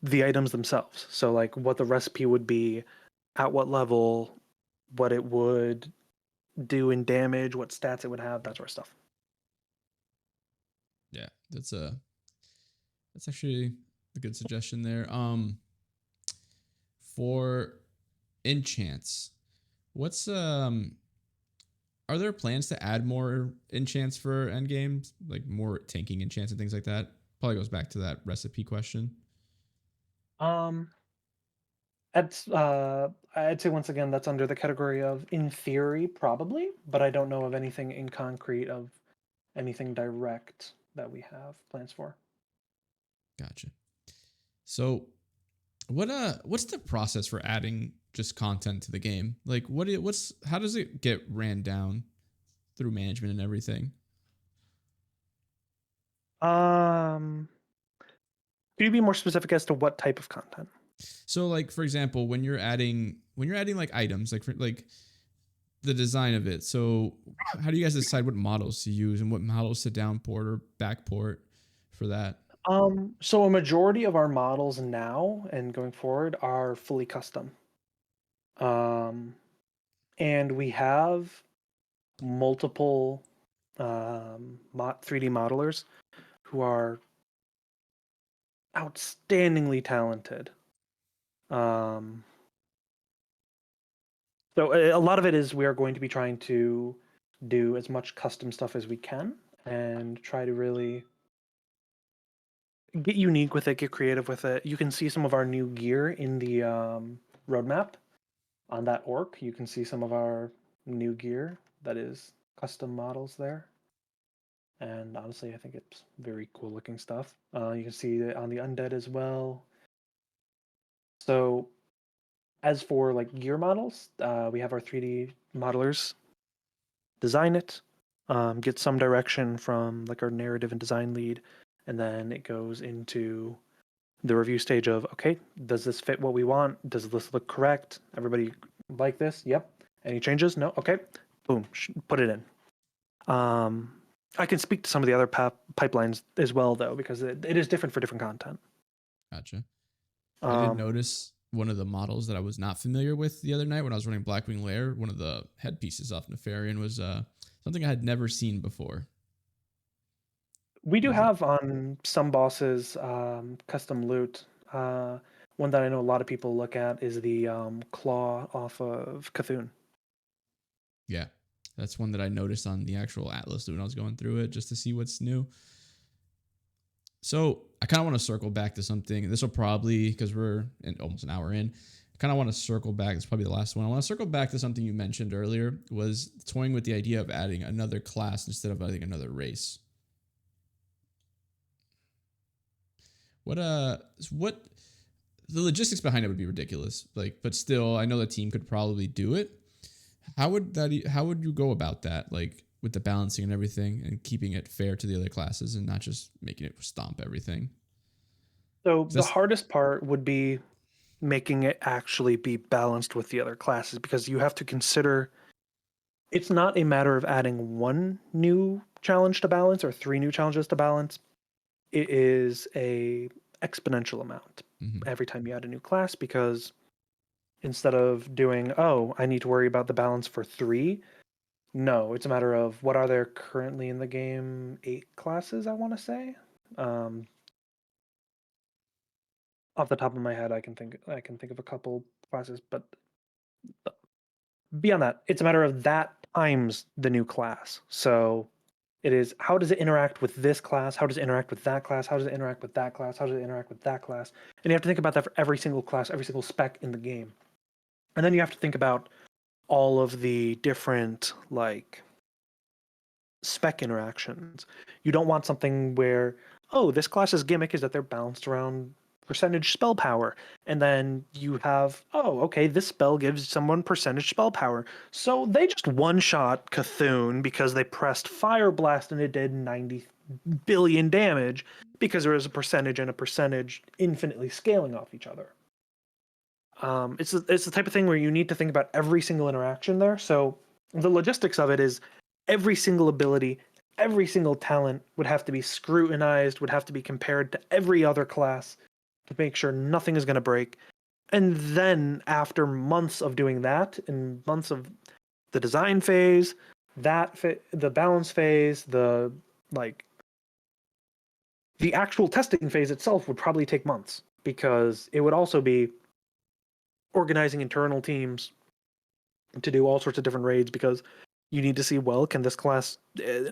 the items themselves. So, like, what the recipe would be, at what level, what it would do in damage, what stats it would have, that sort of stuff. Yeah, that's actually a good suggestion there. For enchants, what's are there plans to add more enchants for end games, like more tanking enchants and things like that? Probably goes back to that recipe question. Um, I'd say once again that's under the category of in theory probably, but I don't know of anything in concrete of anything direct that we have plans for. Gotcha. So what's the process for adding just content to the game? Like what's how does it get ran down through management and everything? Um, could you be more specific as to what type of content? So like for example, when you're adding like items, like for like the design of it. So how do you guys decide what models to use and what models to downport or backport for that? So a majority of our models now and going forward are fully custom. Um, and we have multiple 3D modelers who are outstandingly talented. Um, so a lot of it is we are going to be trying to do as much custom stuff as we can and try to really get unique with it, get creative with it. You can see some of our new gear in the roadmap on that orc. You can see some of our new gear that is custom models there. And honestly, I think it's very cool looking stuff. You can see it on the undead as well. So as for like gear models, we have our 3D modelers design it, get some direction from like our narrative and design lead, and then it goes into the review stage of, okay, does this fit what we want? Does this look correct? Everybody like this? Yep. Any changes? No. Okay. Boom. Put it in. I can speak to some of the other pipelines as well, though, because it is different for different content. Gotcha. I did Um, notice one of the models that I was not familiar with the other night when I was running Blackwing Lair. One of the headpieces off Nefarian was something I had never seen before. we do Was it? have on some bosses custom loot. One that I know a lot of people look at is the claw off of Cthulhu. Yeah, that's one that I noticed on the actual Atlas when I was going through it just to see what's new. So I kind of want to circle back to something. This will probably, because we're almost an hour in, I kind of want to circle back. It's probably the last one. I want to circle back to something you mentioned earlier, was toying with the idea of adding another class instead of adding another race. What the logistics behind it would be ridiculous. Like, but still, I know the team could probably do it. How would you go about that? Like with the balancing and everything, and keeping it fair to the other classes, and not just making it stomp everything. So 'Cause the that's hardest part would be making it actually be balanced with the other classes because you have to consider it's not a matter of adding one new challenge to balance or three new challenges to balance. It is a exponential amount mhm. every time you add a new class because instead of doing, oh, I need to worry about the balance for three, no, it's a matter of what are there currently in the game? 8 classes, I want to say. Um, Off the top of my head, I can think of a couple classes, but beyond that, it's a matter of that times the new class. So it is how does it interact with this class? How does it interact with that class? How does it interact with that class? How does it interact with that class? And you have to think about that for every single class, every single spec in the game. And then you have to think about all of the different like spec interactions. You don't want something where, oh, this class's gimmick is that they're balanced around percentage spell power. And then you have, oh, okay, this spell gives someone percentage spell power. So they just one shot Cthulhu because they pressed Fire Blast and it did 90 billion damage because there is a percentage and a percentage infinitely scaling off each other. It's the type of thing where you need to think about every single interaction there. So the logistics of it is every single ability, every single talent would have to be scrutinized, would have to be compared to every other class to make sure nothing is going to break. And then after months of doing that and months of the design phase, the balance phase, like the actual testing phase itself would probably take months because it would also be organizing internal teams to do all sorts of different raids because you need to see, well, can this class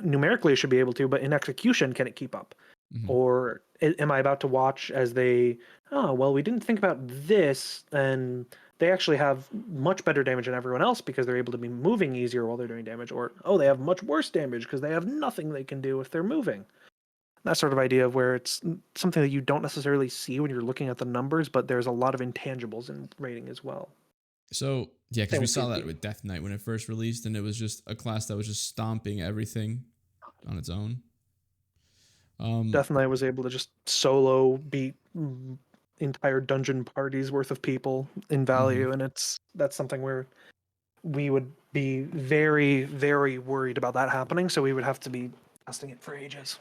numerically should be able to, but in execution, can it keep up? Mhm. Or am I about to watch as they, oh, well, we didn't think about this, and they actually have much better damage than everyone else because they're able to be moving easier while they're doing damage, or, oh, they have much worse damage because they have nothing they can do if they're moving. That sort of idea of where it's something that you don't necessarily see when you're looking at the numbers, but there's a lot of intangibles in rating as well. So yeah, because Same we with saw that PvP. with Death Knight when it first released, and it was just a class that was just stomping everything on its own. Death Knight was able to just solo beat entire dungeon parties worth of people in Mhm. value, and that's something where we would be very, very worried about that happening. So we would have to be testing it for ages.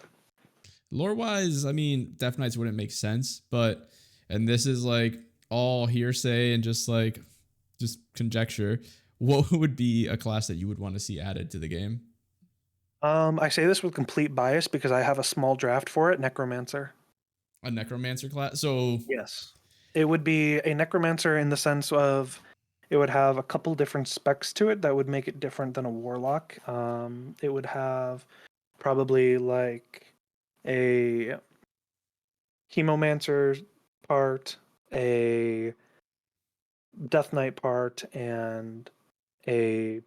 Lore wise, I mean, Death Knights wouldn't make sense, but and this is like all hearsay and just conjecture. What would be a class that you would want to see added to the game? I say this with complete bias because I have a small draft for it, Necromancer. A necromancer class. So Yes. It would be a necromancer in the sense of it would have a couple different specs to it that would make it different than a warlock. It would have probably like a chemomancer part, a death knight part, and a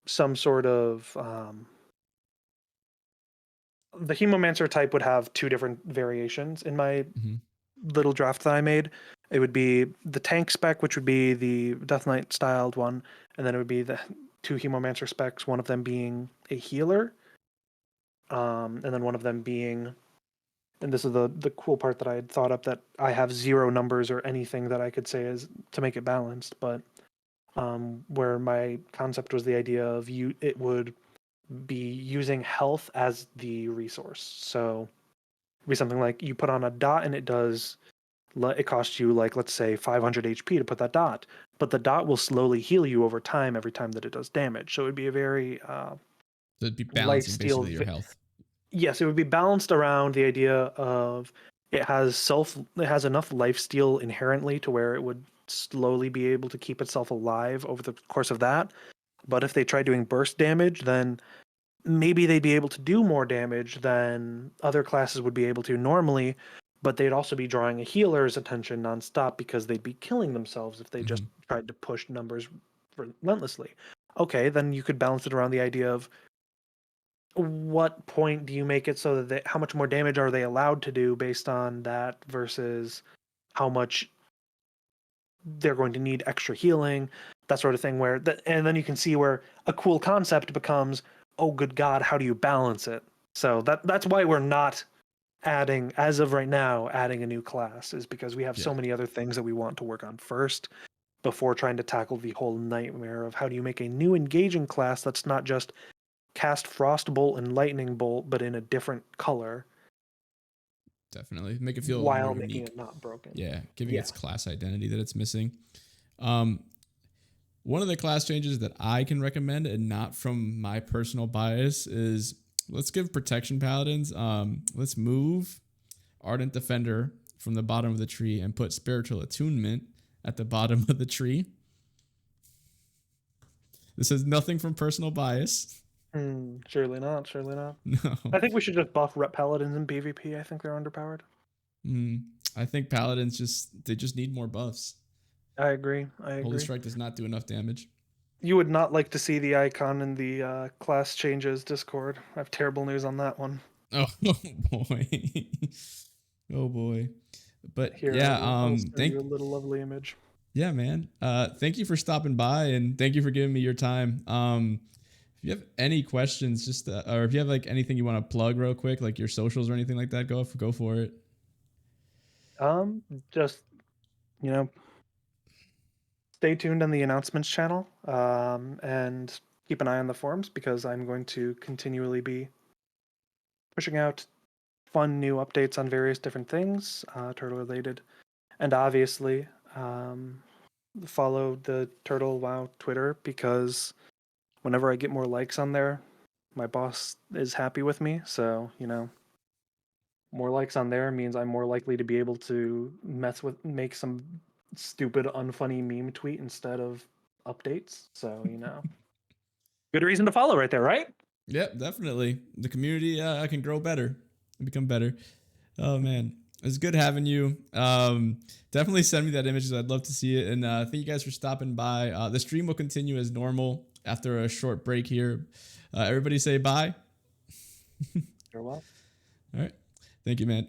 some sort of the chemomancer type would have two different variations in my little draft that I made. It would be the tank spec, which would be the Death Knight styled one, and then it would be the two Hemomancer specs, one of them being a healer, and then one of them being, and this is the cool part that I had thought up, that I have zero numbers or anything that I could say is to make it balanced, but where my concept was the idea of it would be using health as the resource. So it'd be something like you put on a dot and it costs you, like, let's say 500 HP to put that dot, but the dot will slowly heal you over time every time that it does damage. So it would be a very so it'd be life balancing steal. basically your health. Yes, it would be balanced around the idea of it has enough life steal inherently to where it would slowly be able to keep itself alive over the course of that. But if they try doing burst damage, then maybe they'd be able to do more damage than other classes would be able to normally, but they'd also be drawing a healer's attention nonstop because they'd be killing themselves if they just tried to push numbers relentlessly. Okay, then you could balance it around the idea of what point do you make it so that how much more damage are they allowed to do based on that versus how much they're going to need extra healing, that sort of thing, and then you can see where a cool concept becomes, oh good god, how do you balance it? So that's why we're not adding, as of right now, adding a new class, is because we have so many other things that we want to work on first before trying to tackle the whole nightmare of how do you make a new engaging class that's not just cast Frostbolt and Lightning Bolt but in a different color. Definitely make it feel more While making unique. it not broken. Yeah, giving its class identity that it's missing. One of the class changes that I can recommend, and not from my personal bias, is let's give protection paladins. Let's move Ardent Defender from the bottom of the tree and put Spiritual Attunement at the bottom of the tree. This is nothing from personal bias. Surely not. Surely not. No. I think we should just buff rep paladins in PvP. I think they're underpowered. I think paladins just need more buffs. I agree. Holy Strike does not do enough damage. You would not like to see the icon in the class changes Discord. I have terrible news on that one. Oh boy. Oh boy. But here, yeah, I'll send you a little lovely image. Yeah, man. Thank you for stopping by, and thank you for giving me your time. If you have any questions, just or if you have like anything you want to plug real quick, like your socials or anything like that, go for it. Just, stay tuned on the announcements channel, and keep an eye on the forums, because I'm going to continually be pushing out fun new updates on various different things, turtle related, and obviously follow the Turtle WoW Twitter, because whenever I get more likes on there, my boss is happy with me. So, more likes on there means I'm more likely to be able to make some stupid, unfunny meme tweet instead of updates. So, good reason to follow right there, right? Yep, definitely. The community can grow better and become better. Oh man, it's good having you. Definitely send me that image. I'd love to see it. And thank you guys for stopping by. The stream will continue as normal after a short break here. Everybody say bye. You're welcome. All right. Thank you, man.